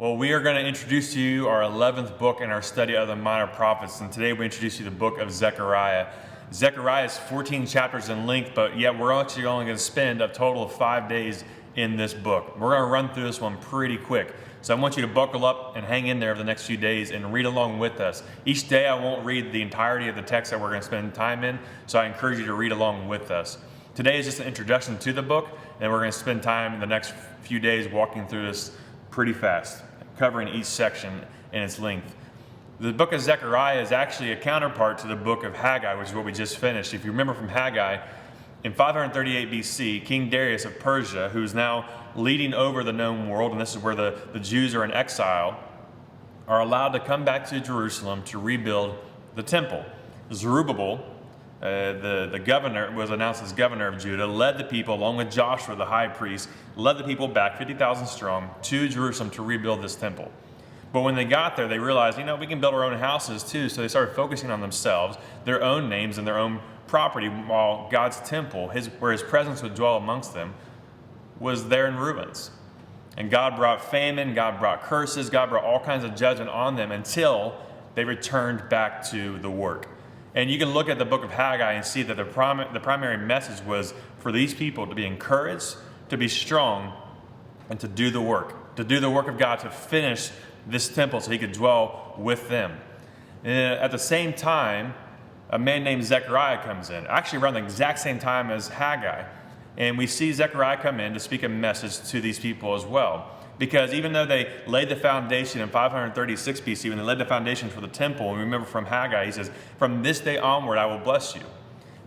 Well, we are going to introduce to you our 11th book in our study of the minor prophets, and today we introduce you the book of Zechariah. Zechariah is 14 chapters in length, but yet we're actually only going to spend a total of 5 days in this book. We're going to run through this one pretty quick. So I want you to buckle up and hang in there over the next few days and read along with us. Each day I won't read the entirety of the text that we're going to spend time in, so I encourage you to read along with us. Today is just an introduction to the book, and we're going to spend time in the next few days walking through this pretty fast, covering each section in its length. The book of Zechariah is actually a counterpart to the book of Haggai, which is what we just finished. If you remember from Haggai, in 538 BC, King Darius of Persia, who's now leading over the known world, and this is where the Jews are in exile, are allowed to come back to Jerusalem to rebuild the temple. Zerubbabel, the governor, was announced as governor of Judah, led the people, along with Joshua, the high priest, led the people back 50,000 strong to Jerusalem to rebuild this temple. But when they got there, they realized, we can build our own houses too. So they started focusing on themselves, their own names, and their own property, while God's temple, where his presence would dwell amongst them, was there in ruins. And God brought famine, God brought curses, God brought all kinds of judgment on them until they returned back to the work. And you can look at the book of Haggai and see that the primary message was for these people to be encouraged, to be strong, and to do the work of God, to finish this temple so he could dwell with them. And at the same time, a man named Zechariah comes in, actually around the exact same time as Haggai. And we see Zechariah come in to speak a message to these people as well. Because even though they laid the foundation in 536 BC, when they laid the foundation for the temple, and remember from Haggai, he says, "From this day onward I will bless you."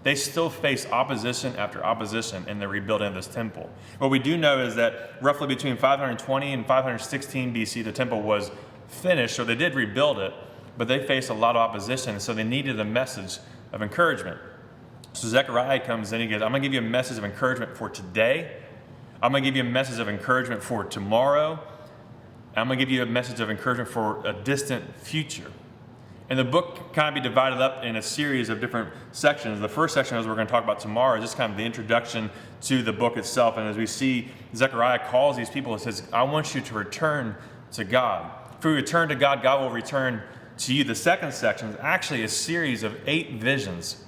They still face opposition after opposition in the rebuilding of this temple. What we do know is that roughly between 520 and 516 BC, the temple was finished, so they did rebuild it, but they faced a lot of opposition, so they needed a message of encouragement. So Zechariah comes in, he goes, "I'm going to give you a message of encouragement for today. I'm going to give you a message of encouragement for tomorrow. I'm going to give you a message of encouragement for a distant future." And the book kind of be divided up in a series of different sections. The first section, as we're going to talk about tomorrow, is just kind of the introduction to the book itself. And as we see, Zechariah calls these people and says, "I want you to return to God. If we return to God, God will return to you." The second section is actually a series of 8 visions.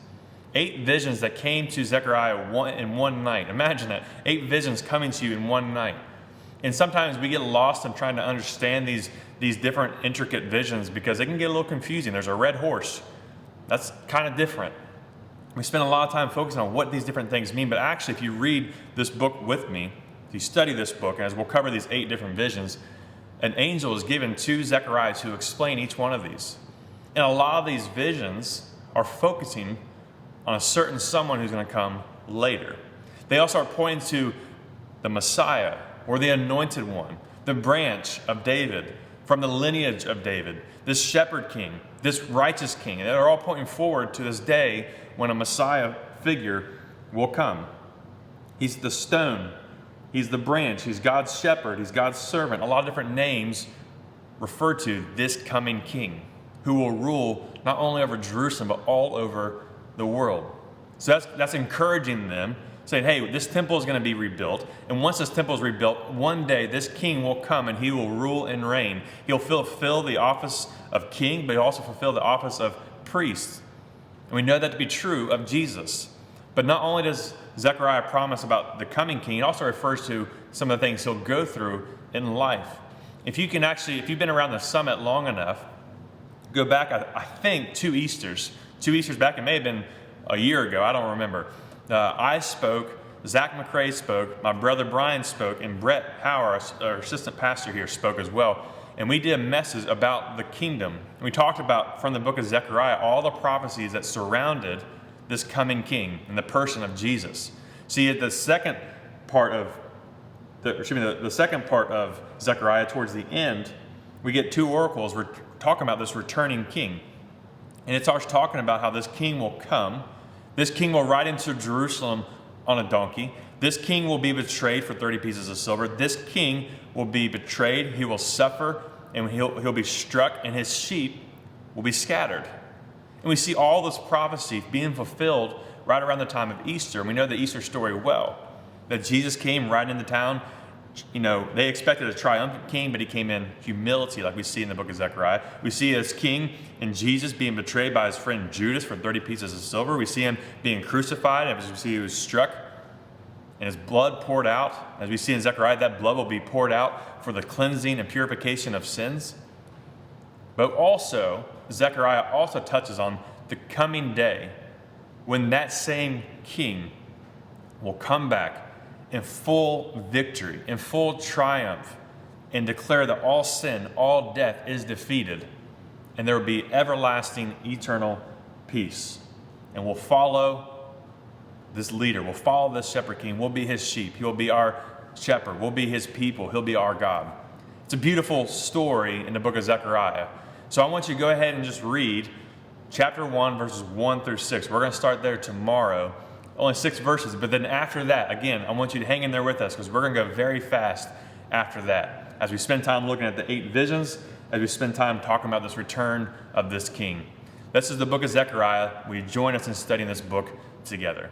8 visions that came to Zechariah in one night. Imagine that. 8 visions coming to you in one night. And sometimes we get lost in trying to understand these different intricate visions because they can get a little confusing. There's a red horse. That's kind of different. We spend a lot of time focusing on what these different things mean, but actually if you read this book with me, if you study this book, as we'll cover these 8 different visions, an angel is given to Zechariah to explain each one of these. And a lot of these visions are focusing on a certain someone who's going to come later. They also are pointing to the Messiah, or the anointed one, the branch of David, from the lineage of David, this shepherd king, this righteous king. And they're all pointing forward to this day when a Messiah figure will come. He's the stone, he's the branch, he's God's shepherd, he's God's servant. A lot of different names refer to this coming king who will rule not only over Jerusalem, but all over the world. So that's encouraging them, saying, hey, this temple is going to be rebuilt. And once this temple is rebuilt, one day this king will come and he will rule and reign. He'll fulfill the office of king, but he'll also fulfill the office of priest. And we know that to be true of Jesus. But not only does Zechariah promise about the coming king, it also refers to some of the things he'll go through in life. If you've been around the summit long enough, go back, I think, 2 Easters back, it may have been a year ago, I don't remember. I spoke, Zach McCrae spoke, my brother Brian spoke, and Brett Hauer, our assistant pastor here, spoke as well. And we did a message about the kingdom. And we talked about, from the book of Zechariah, all the prophecies that surrounded this coming king in the person of Jesus. See, at the second part of Zechariah, towards the end, we get 2 oracles. We're talking about this returning king. And it starts talking about how this king will come. This king will ride into Jerusalem on a donkey. This king will be betrayed for 30 pieces of silver. This king will be betrayed. He will suffer, and he'll be struck, and his sheep will be scattered. And we see all this prophecy being fulfilled right around the time of Easter. And we know the Easter story well, that Jesus came riding into town, they expected a triumphant king, but he came in humility, like we see in the book of Zechariah. We see as king in Jesus being betrayed by his friend Judas for 30 pieces of silver. We see him being crucified, as we see he was struck, and his blood poured out. As we see in Zechariah, that blood will be poured out for the cleansing and purification of sins. But also, Zechariah also touches on the coming day when that same king will come back in full victory, in full triumph, and declare that all sin, all death is defeated, and there will be everlasting, eternal peace. And we'll follow this leader, we'll follow this shepherd king, we'll be his sheep, he will be our shepherd, we'll be his people, he'll be our God. It's a beautiful story in the book of Zechariah. So I want you to go ahead and just read chapter 1, verses 1 through 6. We're going to start there tomorrow. Only 6 verses, but then after that, again, I want you to hang in there with us because we're going to go very fast after that. As we spend time looking at the 8 visions, as we spend time talking about this return of this king. This is the book of Zechariah. Will you join us in studying this book together?